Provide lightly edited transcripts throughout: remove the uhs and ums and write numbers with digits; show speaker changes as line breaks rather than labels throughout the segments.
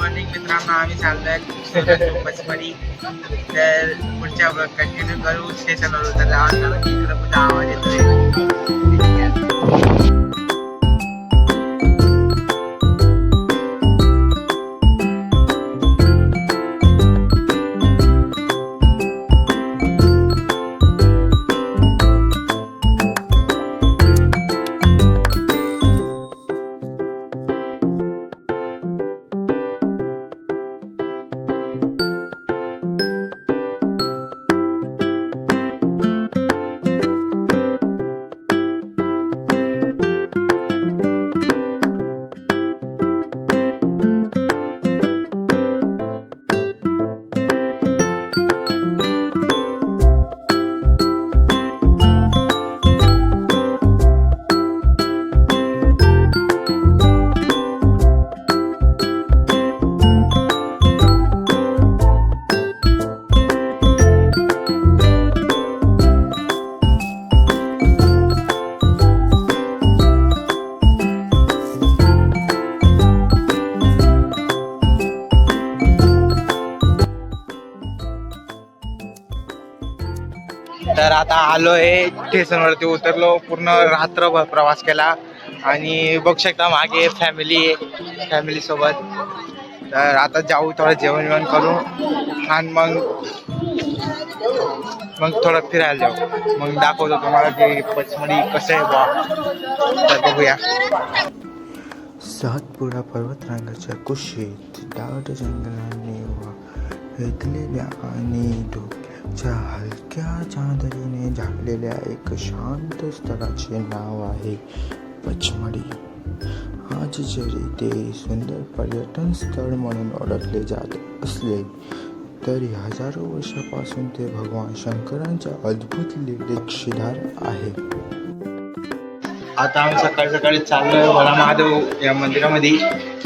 Morning मित्रांनो, आम्ही चाललोय पचमढी. तर पुढच्या कंटिन्यू करू. स्टेशनवर उतरल्यावर इकडं कुठं आवाज येतोय. तर आता आलोय स्टेशनवरती, उतरलो. पूर्ण रात्रभर प्रवास केला आणि बघू शकता मागे फॅमिली सोबत. तर आता जाऊ, थोडं जेवण करू आणि मग थोडं फिरायला जाऊ. मग दाखवतो तुम्हाला की पचमढी कसं आहे बा. तर बघूया.
सातपुडा पर्वतरांगाच्या कुशीत दाट जंगलाने वेधलेल्या आणि धुक्याच्या हलक्या चांदणीने झाकलेल्या एक शांत स्थळाचे नाव आहे पचमढी. आज जरी ते सुंदर पर्यटन स्थळ म्हणून ओळखले जात असले तरी हजारो वर्षापासून ते भगवान शंकरांच्या अद्भुत लीलेक्षीधार आहे.
आता आम्ही सकाळी चाललोय भोला महादेव या मंदिरामध्ये.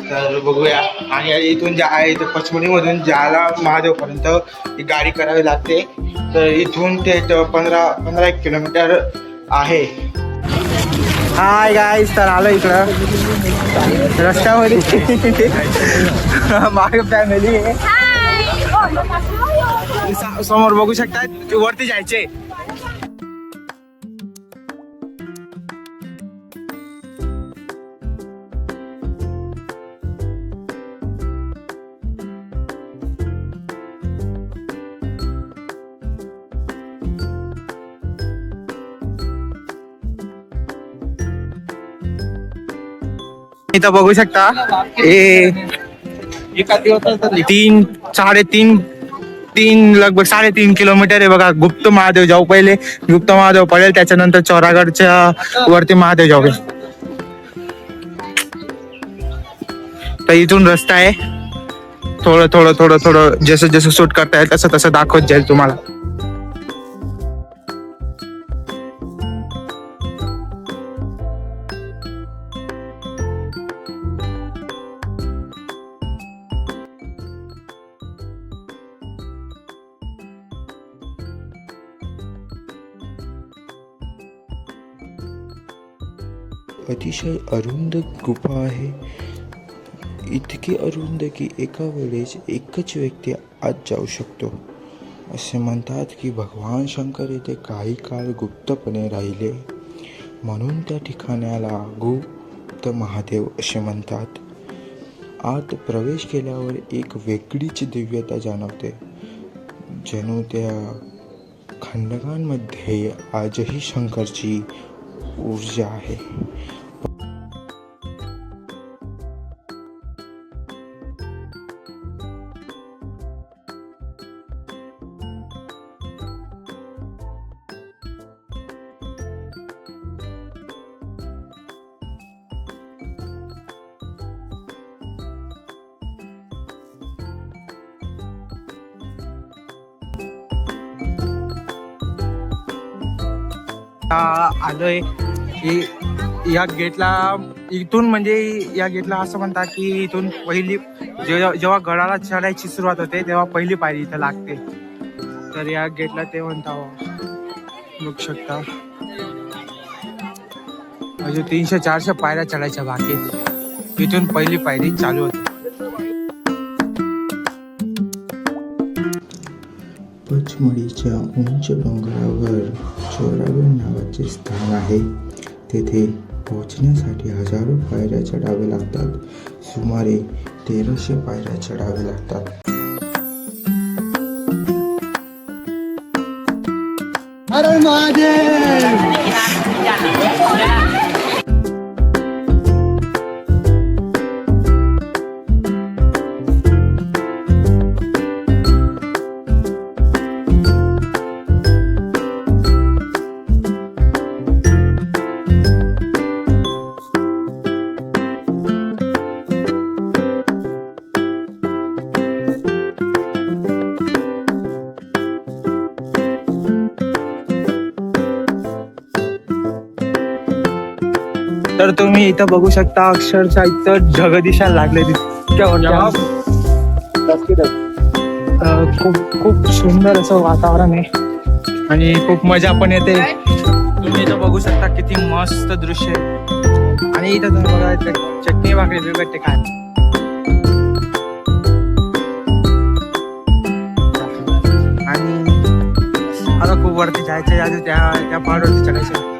तर बघूया. आणि इथून इथं पचमढीमधून जायला महादेवपर्यंत गाडी करावी लागते. तर इथून ते 15 किलोमीटर आहे. हाय गाईज, तर आलो इकडं रस्त्यामध्ये. मागे फॅमिली आहे. समोर बघू शकता, वरती जायचे. इथं बघू शकता लगभग 3.5 किलोमीटर आहे बघा. गुप्त महादेव जाऊ. पहिले गुप्त महादेव पडेल, त्याच्यानंतर चौरागडच्या वरती महादेव जाऊ. तर इथून रस्ता आहे. थोडं जसं शूट करता येईल तसं दाखवत जाईल तुम्हाला.
अतिशय अरुंद गुफा आहे. इतकी अरुंद की एका वेळेस एकच व्यक्ती आत जाऊ शकतो. असे म्हणतात की भगवान शंकर येथे काही काळ गुप्तपणे राहिले, म्हणून त्या ठिकाणाला गुप्त महादेव असे म्हणतात. आत प्रवेश केल्यावर एक वेगळीच दिव्यता जाणवते, जणू त्या खंडकांमध्ये आजही शंकरची ऊर्जा आहे.
आलोय या गेटला. इथून म्हणजे या गेटला असं म्हणतात की इथून पहिली जेव्हा गडाला चढायची सुरुवात होते तेव्हा पहिली पायरी इथं लागते. तर या गेटला ते म्हणतात. बघू शकता अजून 300-400 पायऱ्या चढायच्या बाकी. इथून पहिली पायरी चालू होती.
पचमढीच्या उंच डोंगरावर चोरागड नावाचे स्थान आहे. तेथे पोहोचण्यासाठी हजारो पायऱ्या चढाव्या लागतात. सुमारे 1300 पायऱ्या चढाव्या लागतात.
हर महादेव. तर तुम्ही इथं बघू शकता अक्षरशः इथं ढग दिसायला लागले खूप खूप सुंदर असं वातावरण आहे आणि खूप मजा पण येते. तुम्ही इथं बघू शकता किती मस्त दृश्य आहे आणि इथं तुम्ही बघा चटणी भाकरी भेटते काय. आणि आता खूप वरती जायचं आधी त्या पहाडवरती चढायचं.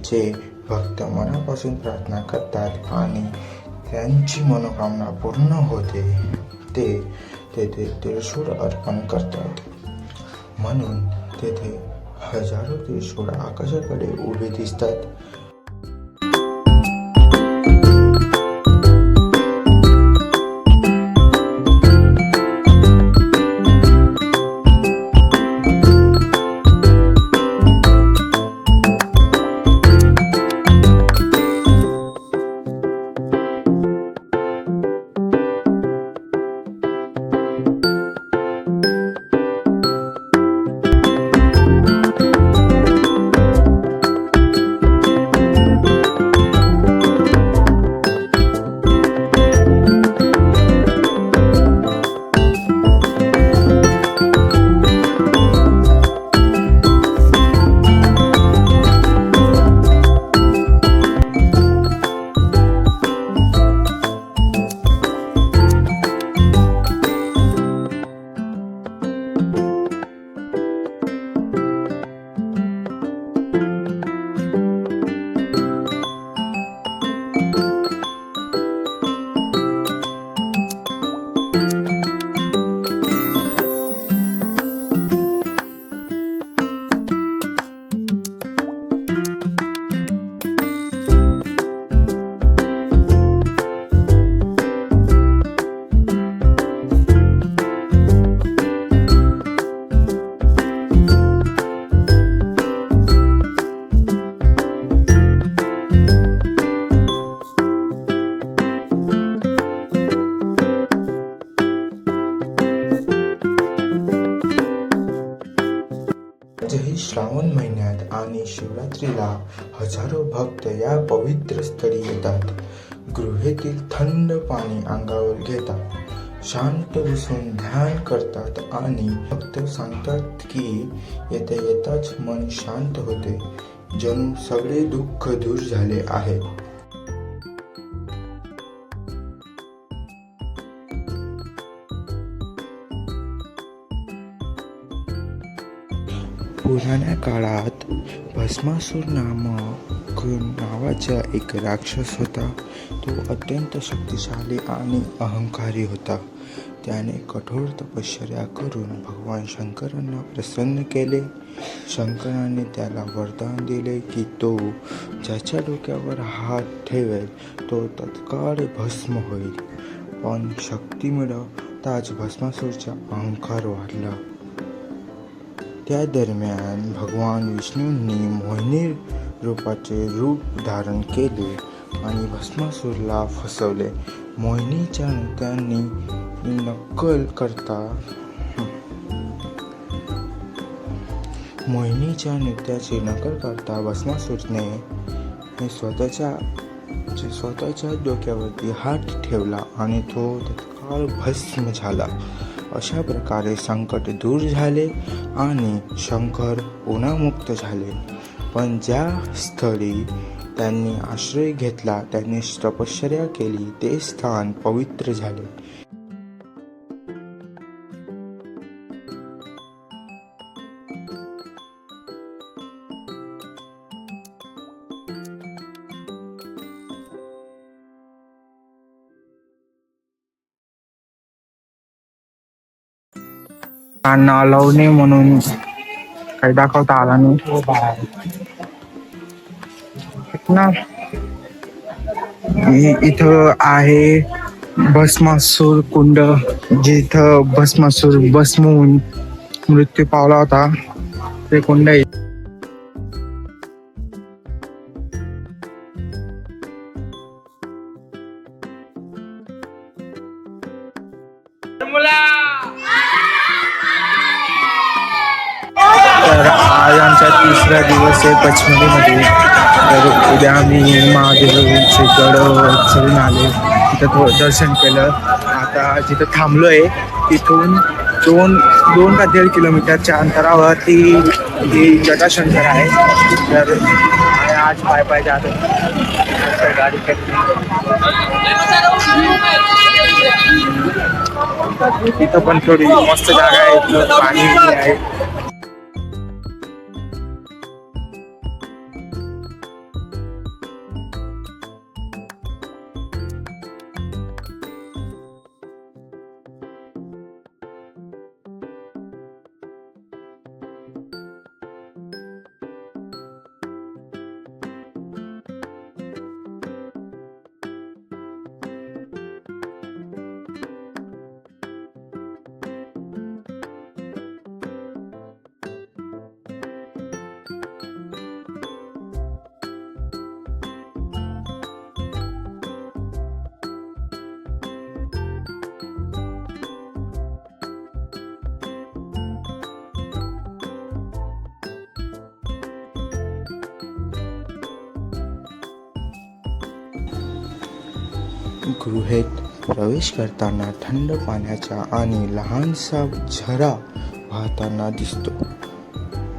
जे भक्त मनापासून प्रार्थना करतात आणि त्यांची मनोकामना पूर्ण होते ते तेथे त्रिशूळ अर्पण करतात. म्हणून तेथे हजारो त्रिशूळ आकाशाकडे उभे दिसतात. आजही श्रावण महिन्यात आणि शिवरात्रीला हजारो भक्त या पवित्र स्थळी येतात. गुहेतील थंड पाणी अंगावर घेतात, शांत बसून ध्यान करतात आणि भक्त सांगतात की येता येताच मन शांत होते, जणू सगळे दुःख दूर झाले आहे. पुराण्या काळात भस्मासूर नावाचा एक राक्षस होता. तो अत्यंत शक्तिशाली आणि अहंकारी होता. त्याने कठोर तपश्चर्या करून भगवान शंकरांना प्रसन्न केले. शंकराने त्याला वरदान दिले की तो ज्याच्या डोक्यावर हात ठेवेल तो तत्काळ भस्म होईल. पण शक्ती मिळवताच भस्मासूरचा अहंकार वाढला. त्या दरम्यान भगवान विष्णूंनी मोहिनी रूपाचे रूप धारण केले आणि भस्मासूरला फसवले. मोहिनीच्या नृत्याची नकल करता भस्मासूरने स्वतःच्या डोक्यावरती हात ठेवला आणि तो तत्काळ भस्म झाला. अशा प्रकारे संकट दूर झाले आणि शंकर उन्हामुक्त झाले. पण ज्या स्थळी त्यांनी आश्रय घेतला, त्यांनी तपश्चर्या केली, ते स्थान पवित्र झाले.
अलाउड नाही म्हणून काही दाखवता आला नाही ना. इथं आहे भस्मासूर कुंड, जिथं भस्मासूर भस्म होऊन मृत्यू पावला होता, ते कुंड आहे. तर आज आमचा तिसरा दिवस आहे पचमढीमध्ये. तर उद्या आम्ही महादेवाचे गड चढून आले, तिथं दर्शन केलं. आता जिथं थांबलो आहे तिथून दोन का 1.5 किलोमीटरच्या अंतरावरती ही जटाशंकर आहे. तर आज पाय जातो, गाडी तिथं पण थोडी मस्त जागा आहे, पाणी आहे.
गुहेत प्रवेश करताना थंड पाण्याचा आणि लहानसा झरा वाहताना दिसतो.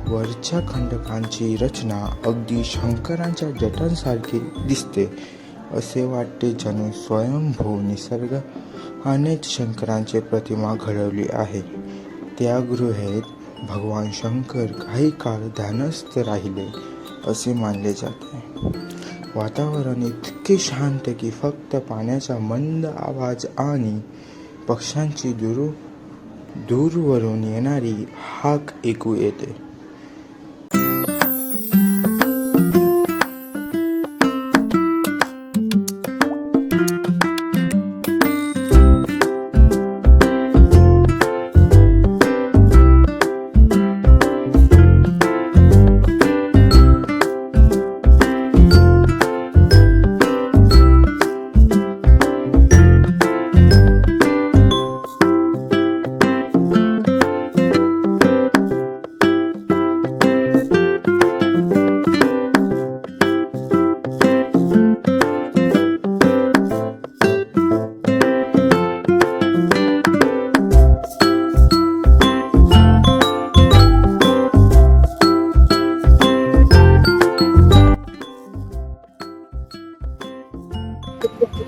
वरच्या खंडकांची रचना अगदी शंकरांच्या जटांसारखी दिसते. असे वाटते जणू स्वयंभू निसर्गानेच शंकरांची प्रतिमा घडवली आहे. त्या गुहेत भगवान शंकर काही काळ ध्यानस्थ राहिले असे मानले जाते. वातावरण इतके शांत की फक्त पाण्याचा मंद आवाज आणि पक्ष्यांची दूरवरून येणारी हाक ऐकू येते.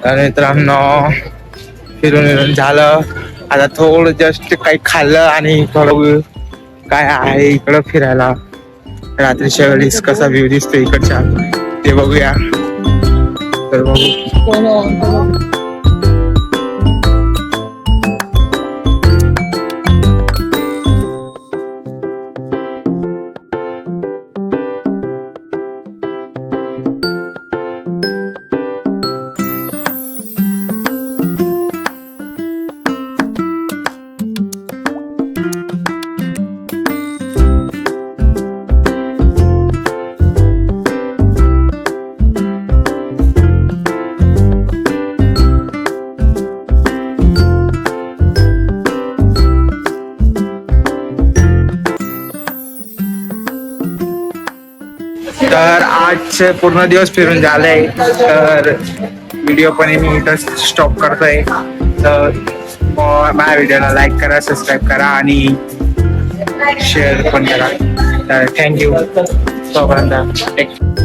तर मित्रांनो फिरून झालं. आता थोडं जस्ट काही खाल्लं आणि थोडं काय आहे इकडं फिरायला. रात्रीच्या वेळेस कसा व्ह्यू दिसतो इकडच्या ते बघूया. तर बघू. तर आजचे पूर्ण दिवस फिरून झालंय. तर व्हिडिओ पण मी इथं स्टॉप करतोय. तर माझ्या व्हिडिओला लाईक करा, सबस्क्राईब करा आणि शेअर पण करा. तर थँक्यू. तोपर्यंत